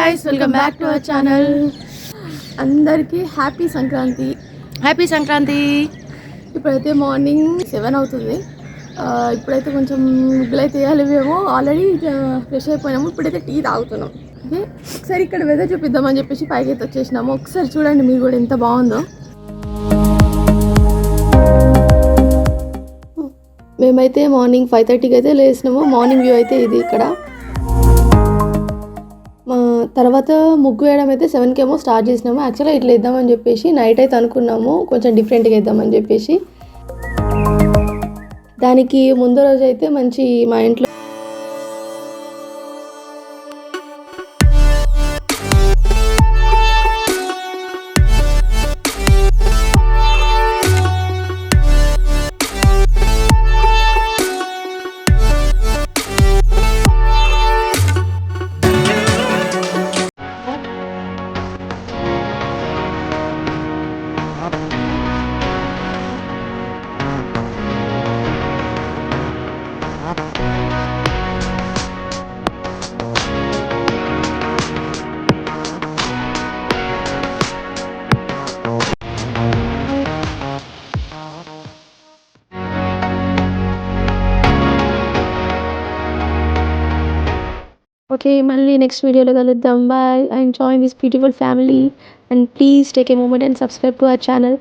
guys, welcome back to our channel. అందరికీ happy Sankranti. Happy Sankranti. ఇప్పుడైతే morning 7 అవుతుంది. ఇప్పుడైతే కొంచెం ముగ్గులు అయితే వేయాలి. మేము ఆల్రెడీ ఫ్రెష్ అయిపోయినాము. ఇప్పుడైతే టీ తాగుతున్నాం. ఓకే, ఒకసారి ఇక్కడ వెదర్ చూపిద్దామని చెప్పేసి పైకి అయితే వచ్చేసినాము. ఒకసారి చూడండి మీరు కూడా ఎంత బాగుందో. మేమైతే మార్నింగ్ 5:30కి అయితే లేచినాము. మార్నింగ్ వ్యూ అయితే ఇది. ఇక్కడ మా తర్వాత ముగ్గు వేయడం అయితే 7కి ఏమో స్టార్ట్ చేసినాము. యాక్చువల్గా ఇట్లా వేద్దామని చెప్పేసి నైట్ అయితే అనుకున్నాము కొంచెం డిఫరెంట్గా వేద్దామని చెప్పేసి. దానికి ముందు రోజు అయితే మంచి మా ఇంట్లో Okay, mali next video lo kaluddam. Bye. I enjoy this beautiful family and please take a moment and subscribe to our channel.